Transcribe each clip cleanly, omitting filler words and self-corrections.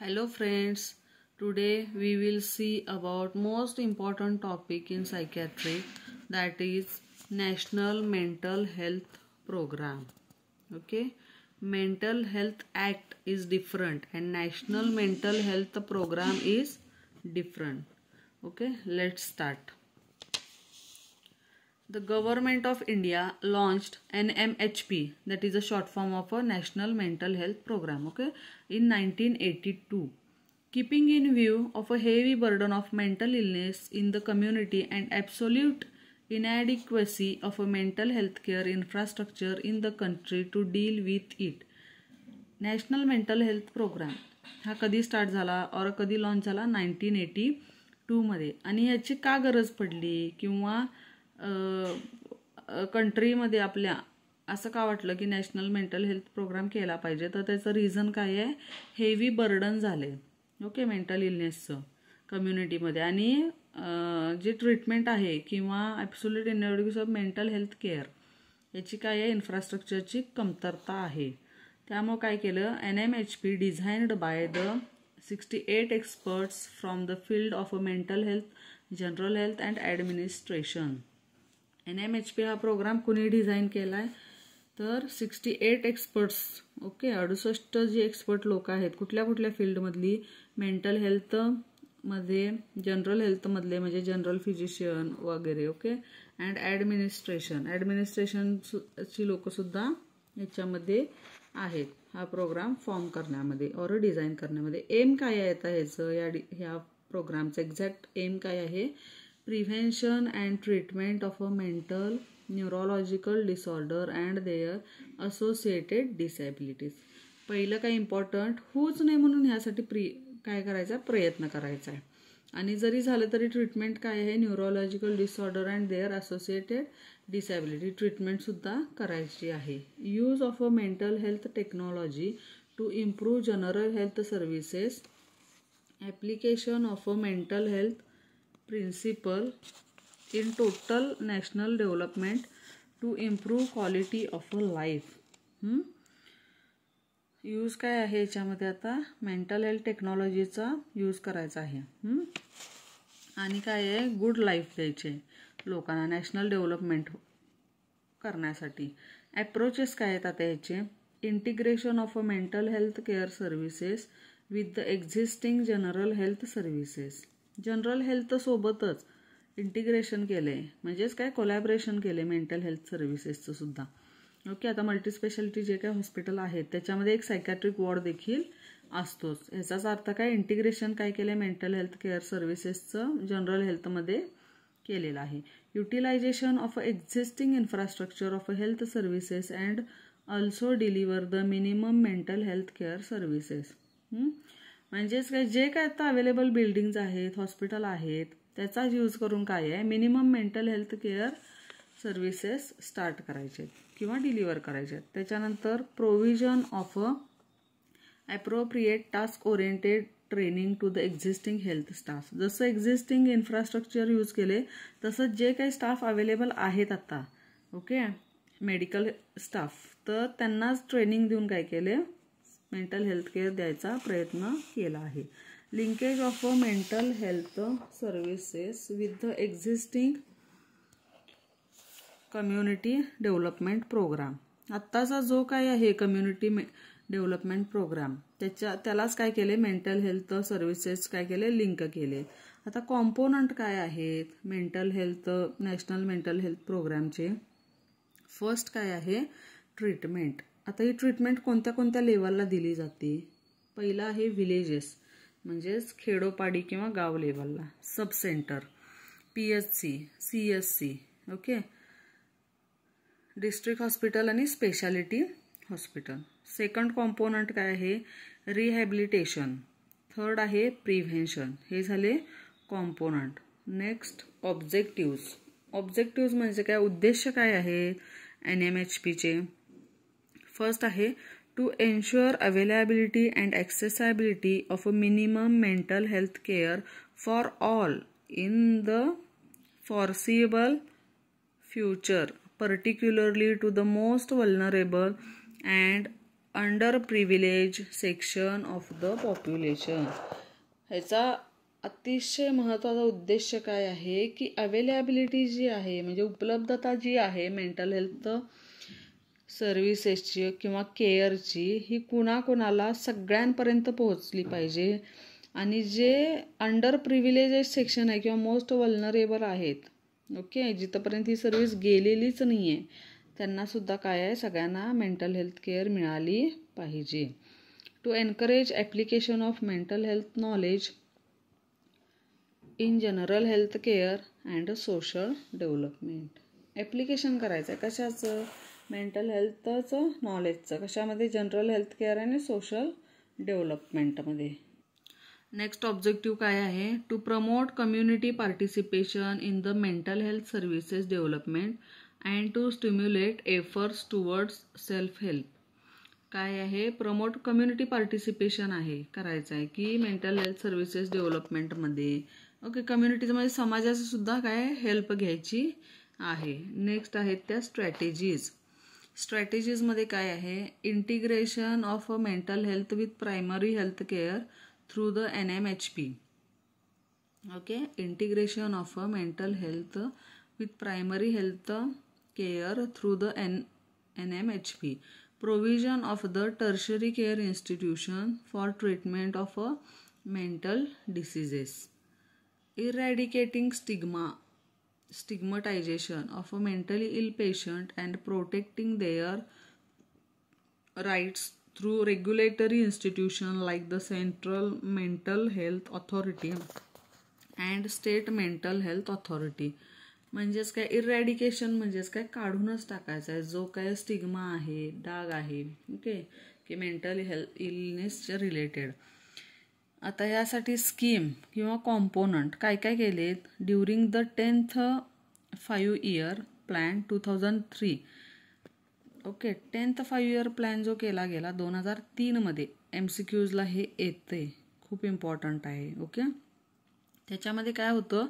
Hello friends, today we will see about most important topic in psychiatry, that is National Mental Health Program. Okay, Mental Health Act is different and National Mental Health Program is different. Okay, let's start. The Government of India launched NMHP, that is a short form of a National Mental Health Program, okay, in 1982. Keeping in view of a heavy burden of mental illness in the community and absolute inadequacy of a mental health care infrastructure in the country to deal with it. National mental health program हा कधी start झाला और कधी launch झाला 1982मध्ये. आणि याची का गरज पडली किंवा कंट्रीमध्ये आपल्या असं का वाटलं की नॅशनल मेंटल हेल्थ प्रोग्राम केला पाहिजे, तर त्याचं रिझन काय आहे, हेवी बर्डन झाले ओके मेंटल इलनेसचं कम्युनिटीमध्ये. आणि जे ट्रीटमेंट आहे किंवा absolute inadequacy of mental health care याची काय आहे, इन्फ्रास्ट्रक्चरची कमतरता आहे. त्यामुळे काय केलं, NMHP designed by the 68 experts from the field of mental health, general health and administration. NMHP हा प्रोग्राम कुणी डिझाईन केला आहे, तर 68 एक्सपर्ट्स ओके 68 जे एक्सपर्ट लोक आहेत कुठल्या कुठल्या फील्डमधली, मेंटल हेल्थमध्ये, जनरल हेल्थमधले म्हणजे जनरल फिजिशियन वगैरे ओके, अँड ॲडमिनिस्ट्रेशनची लोकसुद्धा याच्यामध्ये आहेत हा प्रोग्राम फॉर्म करण्यामध्ये और डिझाईन करण्यामध्ये. एम काय आहे आता ह्याचं, ह्या प्रोग्रामचं एक्झॅक्ट एम काय आहे, prevention and treatment of a mental neurological disorder and their associated disabilities. पहिलं काय इम्पॉर्टंट, होऊच नाही म्हणून ह्यासाठी काय करायचा, प्रयत्न करायचा आहे. आणि जरी झालं तरी ट्रीटमेंट काय आहे, neurological disorder and their associated disability ट्रीटमेंटसुद्धा करायची आहे. Use of a mental health technology to improve general health services, application of a mental health principle in total national development to improve quality of a life. Use काय आहे याच्यामध्ये, आता mental health टेक्नॉलॉजीचा use करायचा आहे. आणि काय आहे, गुड लाईफ द्यायचे लोकांना नॅशनल डेव्हलपमेंट करण्यासाठी. ॲप्रोचेस काय आहेत आता याचे, integration of a mental health care services with the existing general health services. General हेल्थसोबतच इंटिग्रेशन केले म्हणजेच काय, कोलॅबरेशन केले मेंटल हेल्थ सर्व्हिसेसचं सुद्धा ओके. आता मल्टीस्पेशालिटी जे काही हॉस्पिटल आहेत त्याच्यामध्ये एक सायकॅट्रिक वॉर्ड देखील असतोच. ह्याचाच अर्थ काय, इंटिग्रेशन काय केलं, मेंटल हेल्थ केअर सर्व्हिसेसचं जनरल हेल्थमध्ये केलेलं आहे. Utilization of existing infrastructure of health services and also deliver the minimum mental health care services. म्हणजेच काय, जे काय आता अवेलेबल बिल्डिंग्ज आहेत, हॉस्पिटल आहेत, त्याचाच यूज करून काय आहे, minimum mental health care services start करायचे किंवा डिलिव्हर करायचे. त्याच्यानंतर provision of a appropriate task oriented training to the existing health staff. जसं एक्झिस्टिंग इन्फ्रास्ट्रक्चर यूज केले तसंच जे काही स्टाफ अवेलेबल आहेत आता ओके मेडिकल स्टाफ, तर त्यांनाच ट्रेनिंग देऊन काय केले, मेंटल हेल्थ केअर द्यायचा प्रयत्न केला आहे. Linkage of a mental health services with the existing community development program. आत्ताचा जो काय आहे कम्युनिटी डेव्हलपमेंट प्रोग्राम त्यालाच काय केले, मेंटल हेल्थ सर्व्हिसेस काय केले, लिंक केले. आता कॉम्पोनंट काय आहेत mental health, national mental health प्रोग्रामचे. फर्स्ट काय आहे, ट्रीटमेंट. आता ही ट्रीटमेंट कोणत्या कोणत्या लेवलला दिली जाते, पहिला आहे विलेजेस म्हणजेच खेडोपाडी किंवा गाव लेवलला, sub centre, PHC, CSC okay, district hospital आणि स्पेशालिटी हॉस्पिटल. सेकंड कॉम्पोनंट काय आहे, रिहॅबिलिटेशन. थर्ड आहे प्रिव्हेन्शन. हे झाले कॉम्पोनंट. Next objectives. ऑब्जेक्टिव्ज म्हणजे काय, उद्देश काय आहे NMHPचे. फर्स्ट आहे to ensure availability and accessibility of a minimum mental health care for all in the foreseeable future, particularly to the most vulnerable and under privilege section of the population. ह्याचा अतिशय महत्त्वाचा उद्देश काय आहे की अवेलेबिलिटी जी आहे म्हणजे उपलब्धता जी आहे मेंटल हेल्थ सर्व्हिसेसची किंवा केअरची ही कुणाकुणाला सगळ्यांपर्यंत पोहोचली पाहिजे. आणि जे अंडर प्रिव्हिलेजेस सेक्शन आहे किंवा मोस्ट वल्नरेबल आहेत, ओके, जिथंपर्यंत ही सर्व्हिस गेलेलीच नाही आहे त्यांनासुद्धा काय आहे, सगळ्यांना मेंटल हेल्थ केअर मिळाली पाहिजे. To encourage application of mental health knowledge in general health care and social development. Application करायचं आहे कशाचं, मेंटल हेल्थचं नॉलेजचं, कशामध्ये, जनरल हेल्थ केअर आणि सोशल डेव्हलपमेंटमध्ये. नेक्स्ट ऑब्जेक्टिव्ह काय आहे, to promote community participation in the mental health services development and to stimulate efforts towards self help. काय आहे, प्रमोट कम्युनिटी पार्टिसिपेशन आहे, करायचं आहे की मेंटल हेल्थ सर्व्हिसेस डेव्हलपमेंटमध्ये. ओके, कम्युनिटीचं म्हणजे समाजाचं सुद्धा काय हेल्प घ्यायची आहे. नेक्स्ट आहेत त्या स्ट्रॅटेजीज. स्ट्रॅटेजीजमध्ये काय आहे, integration of a mental health with primary health care through the NMHP. Okay, integration of a mental health with primary health care through the NMHP. Provision of the tertiary care institution for treatment of a mental diseases. Eradicating stigmatization of a mentally ill patient and protecting their rights through regulatory institutions like the Central Mental Health Authority and State Mental Health Authority. म्हणजेच काय, eradication म्हणजेच काय, काढूनच टाकायचं आहे जो काय stigma आहे, डाग आहे, ओके, की मेंटल हेल्थ इलनेसच्या रिलेटेड. आता यासाठी स्कीम किंवा कॉम्पोनंट काय काय केलेत, during the 10th 5 year plan 2003. Okay, 10th 5 year plan जो केला गेला 2003मध्ये, MCQsला हे येते, खूप इम्पॉर्टंट आहे. ओके, त्याच्यामध्ये काय होतं,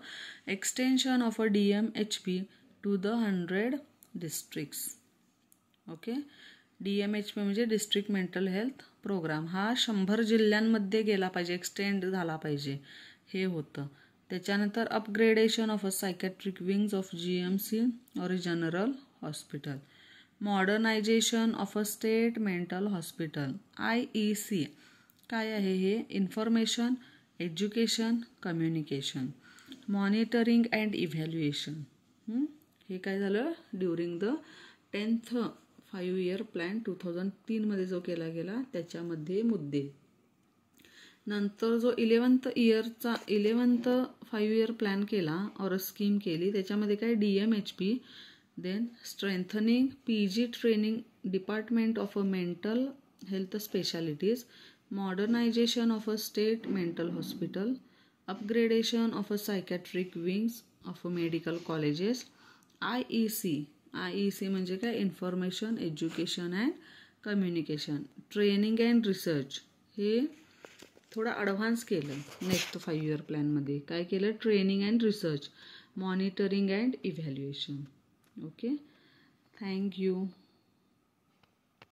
extension of a DMHP to the 100 districts. Okay, DMHP म्हणजे डिस्ट्रिक्ट मेंटल हेल्थ प्रोग्राम, हा 100 जिल्ह्यांमध्ये गेला पाहिजे, एक्सटेंड झाला पाहिजे, हे होतं. त्याच्यानंतर upgradation of a psychiatric wings of GMC और general hospital. Modernization of a state mental hospital IEC. काय आहे हे, information, education, communication, monitoring and evaluation. हे काय झालं, during the 10th 5 year plan 2003मध्ये जो केला गेला त्याच्यामध्ये मुद्दे. नंतर जो 11th 5 year प्लॅन केला और स्कीम केली त्याच्यामध्ये काय, DMHP, then strengthening PG training department of a mental health specialities, modernization of a state mental hospital, upgradation of a psychiatric wings of a medical colleges. IEC म्हणजे काय, information, education and communication, training and research. हे थोडं advance केलं next 5 year प्लॅनमध्ये. काय केलं, training and research, monitoring and evaluation. Okay, thank you.